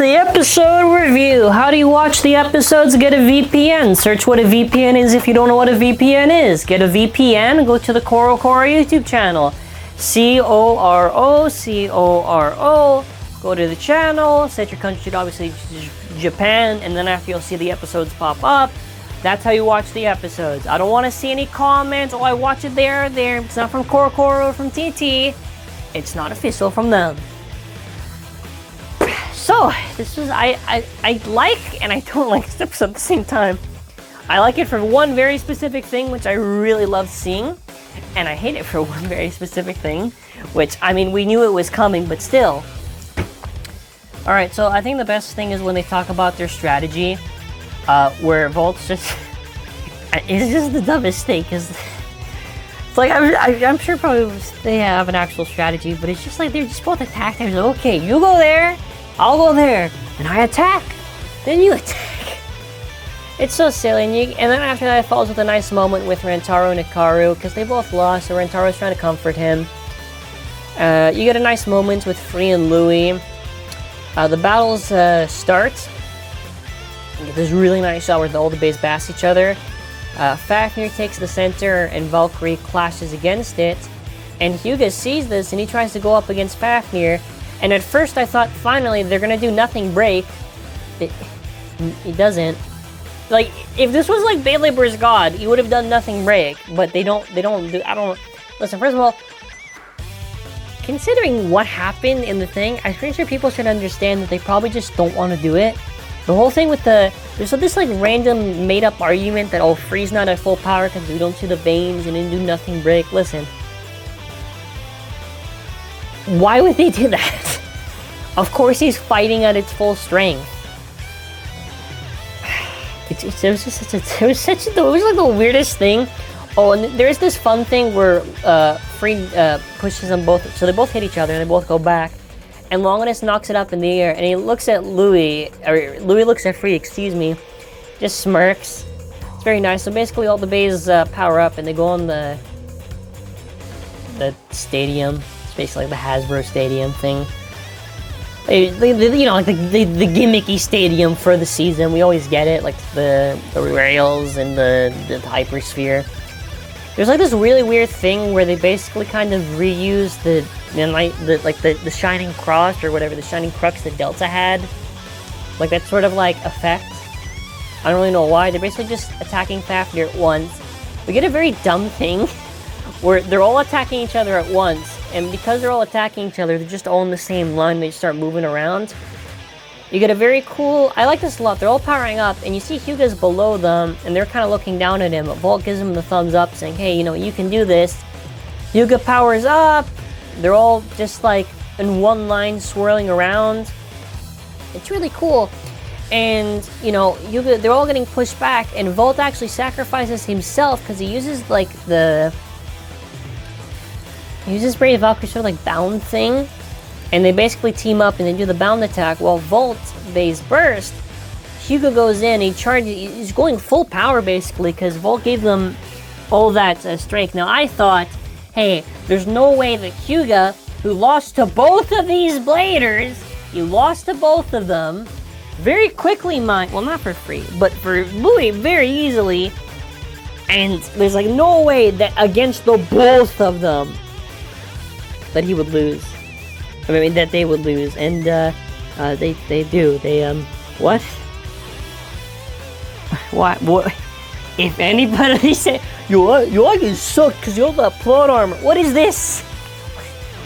the episode review. How do you watch the episodes? Get a VPN. Search what a VPN is if you don't know what a VPN is. Get a VPN, go to the Coro YouTube channel. CORO. Go to the channel, set your country to obviously Japan, and then after you'll see the episodes pop up. That's how you watch the episodes. I don't want to see any comments, oh I watch it there. It's not from Coro or from TT. It's not official from them. So, this was, I like and I don't like this episode at the same time. I like it for one very specific thing, which I really love seeing. And I hate it for one very specific thing, which, I mean, we knew it was coming, but still. Alright, so I think the best thing is when they talk about their strategy, where Valt's just, it's just the dumbest thing, because it's like, I'm sure probably they have an actual strategy, but it's just like they're just both attack. They're like, okay, you go there, I'll go there, and I attack, then you attack. It's so silly, and then after that it follows with a nice moment with Rentaro and Hikaru, because they both lost, so Rentaro's trying to comfort him. You get a nice moment with Free and Louie. The battles start. You get this really nice shot where all the bays bash each other. Fafnir takes the center and Valkyrie clashes against it. And Hyuga sees this and he tries to go up against Fafnir. And at first I thought finally they're gonna do nothing break. It doesn't. Like, if this was like Beyblade vs. God, you would have done nothing break. But they don't do, listen, first of all, considering what happened in the thing, I'm pretty sure people should understand that they probably just don't want to do it. The whole thing with there's this like random made up argument that, oh, Free's not at full power because we don't see the veins and didn't do nothing break. Listen. Why would they do that? Of course he's fighting at its full strength. It was like the weirdest thing. Oh, and there's this fun thing where Free pushes them both, so they both hit each other and they both go back. And Longinus knocks it up in the air, and he looks at Louie, or Louie looks at Free, excuse me, just smirks. It's very nice. So basically all the bays power up and they go on the stadium. It's basically like the HASBRO stadium thing. You know, like the gimmicky stadium for the season. We always get it, like the rails and the hypersphere. There's like this really weird thing where they basically kind of reuse the shining cross or whatever, the shining crux that Delta had. Like that sort of like effect. I don't really know why. They're basically just attacking Fafnir at once. We get a very dumb thing where they're all attacking each other at once, and because they're all attacking each other, they're just all in the same line, they start moving around. You get a very cool, I like this a lot, they're all powering up, and you see Hyuga's below them, and they're kind of looking down at him, but Valt gives him the thumbs up, saying, hey, you know, you can do this. Hyuga powers up, they're all just like in one line swirling around. It's really cool. And, you know, Hyuga, they're all getting pushed back, and Valt actually sacrifices himself, because he uses like he uses Brave Valkyrie sort of like bound thing, and they basically team up and they do the bound attack while Valt bays burst. Hyuga goes in, he charges, he's going full power basically because Valt gave them all that strength. Now I thought, hey, there's no way that Hyuga, who lost to both of these bladers, he lost to both of them very quickly, well, not for Free, but for Louie very easily, and there's like no way that against the both of them that he would lose. I mean, that they would lose, and they do. They what? What? If anybody said you can suck because you have that plot armor, what is this?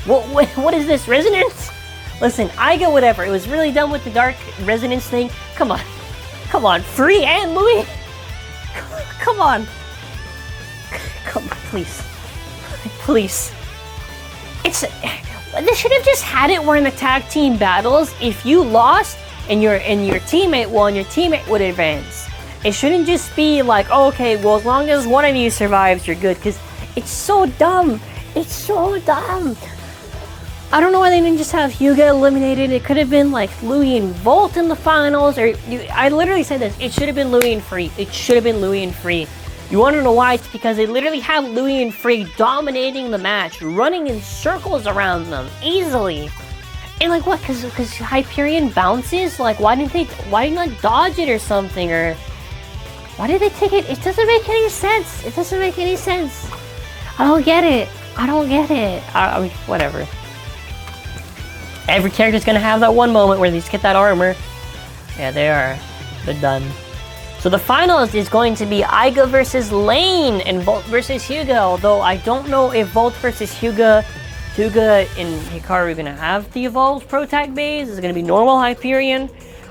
What is this? Resonance? Listen, I go whatever. It was really done with the dark resonance thing. Come on, Free and Louie. Come on, please. They should have just had it where in the tag team battles, if you lost and your teammate won, your teammate would advance. It shouldn't just be like, oh, okay, well, as long as one of you survives, you're good, because it's so dumb. It's so dumb. I don't know why they didn't just have Hyuga eliminated. It could have been like Louie and Valt in the finals, or I literally said this, it should have been Louie and Free. It should have been Louie and Free. You want to know why? It's because they literally have Louie and Free dominating the match, running in circles around them, easily. And like what? Because Hyperion bounces? Like why didn't like dodge it or something? Or why did they take it? It doesn't make any sense. It doesn't make any sense. I don't get it. I don't get it. I mean, whatever. Every character's gonna have that one moment where they just get that armor. Yeah, they are. They're done. So the finals is going to be Aiga versus Lane and Valt versus Hyuga. Although I don't know if Valt versus Hyuga and Hikaru are gonna have the evolved Pro Tag base. It's gonna be normal Hyperion.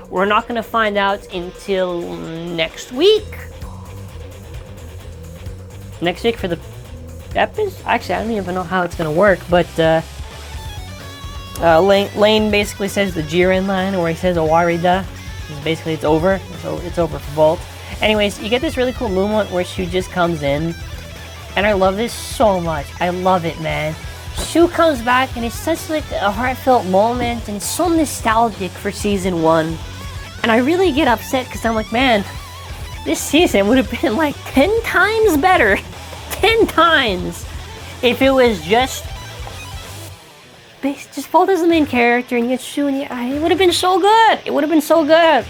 We're not gonna find out until next week. Next week for the episode? Actually, I don't even know how it's gonna work, but Lane basically says the Jiren line where he says Owarida. Basically, it's over. It's over for Valt. Anyways, you get this really cool moment where Shu just comes in. And I love this so much. I love it, man. Shu comes back and it's such like a heartfelt moment and it's so nostalgic for season 1. And I really get upset because I'm like, man, this season would have been like 10 times better. 10 times if it was just Valt as the main character and yet Shu and it would have been so good. It would have been so good.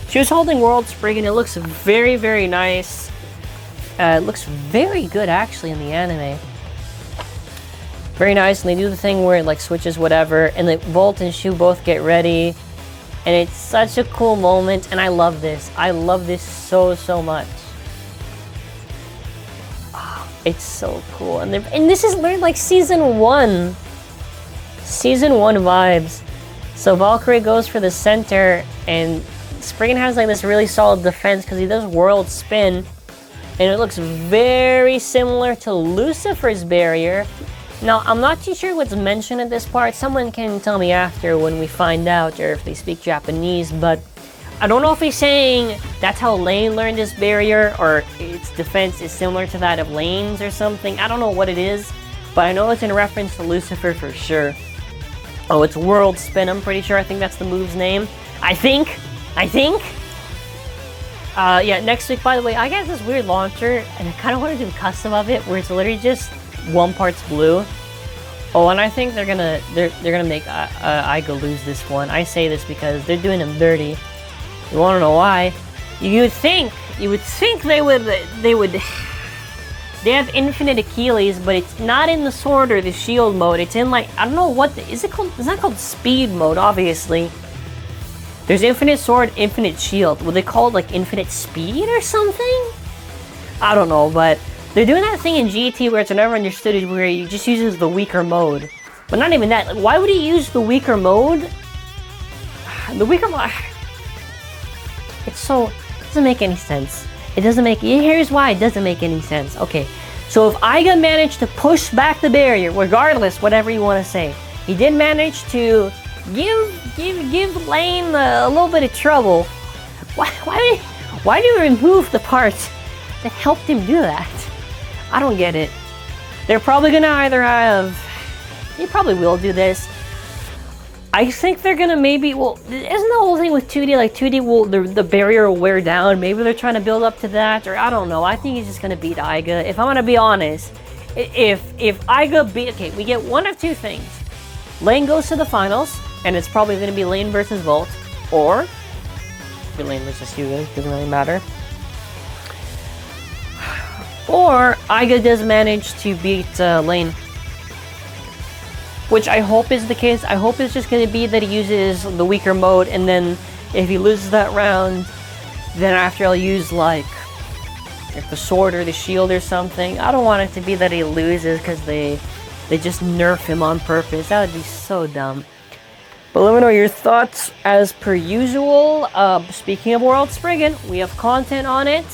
She was holding World Spriggan. It looks very, very nice. It looks very good actually in the anime. Very nice, and they do the thing where it like switches whatever, and like Valt and Shu both get ready, and it's such a cool moment, and I love this. I love this so much. Oh, it's so cool, and this is like season 1. Season 1 vibes. So Valkyrie goes for the center, and Spriggan has like this really solid defense because he does World Spin, and it looks very similar to Lucifer's barrier. Now, I'm not too sure what's mentioned at this part. Someone can tell me after when we find out, or if they speak Japanese, but I don't know if he's saying that's how Lane learned his barrier, or its defense is similar to that of Lane's or something. I don't know what it is, but I know it's in reference to Lucifer for sure. Oh, it's World Spin, I'm pretty sure. I think that's the move's name. I think. Yeah, next week, by the way, I got this weird launcher, and I kind of want to do a custom of it, where it's literally just 1 part's blue. Oh, and I think they're gonna make Aiga lose this one. I say this because they're doing him dirty. You wanna know why? You would think they have infinite Achilles, but it's not in the sword or the shield mode. It's in like, I don't know what is it called? It's not called speed mode, obviously. There's infinite sword, infinite shield. Would they call it like infinite speed or something? I don't know, but they're doing that thing in GT where it's never understood, where he just uses the weaker mode. But not even that. Like, why would he use the weaker mode? The weaker mode. It doesn't make any sense. It doesn't make. Here's why it doesn't make any sense. Okay, so if Aiga managed to push back the barrier, regardless, whatever you want to say, he did manage to give Lane a little bit of trouble. Why do you remove the part that helped him do that? I don't get it. They're probably gonna either have. They probably will do this. I think they're gonna maybe. Well, isn't the whole thing with 2D like 2D will the barrier will wear down? Maybe they're trying to build up to that, or I don't know. I think he's just gonna beat Aiga. If I'm gonna be honest, if Aiga beat, okay, we get one of two things. Lane goes to the finals, and it's probably gonna be Lane versus Valt, or Lane versus Hyuga. Doesn't really matter. Or Aiga does manage to beat Lane. Which I hope is the case. I hope it's just going to be that he uses the weaker mode, and then if he loses that round, then after I'll use like the sword or the shield or something. I don't want it to be that he loses because they just nerf him on purpose. That would be so dumb. But let me know your thoughts as per usual. Speaking of World Spriggan, we have content on it.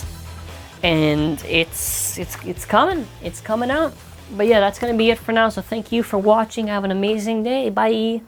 And it's coming. It's coming out. But yeah, that's going to be it for now. So thank you for watching. Have an amazing day. Bye.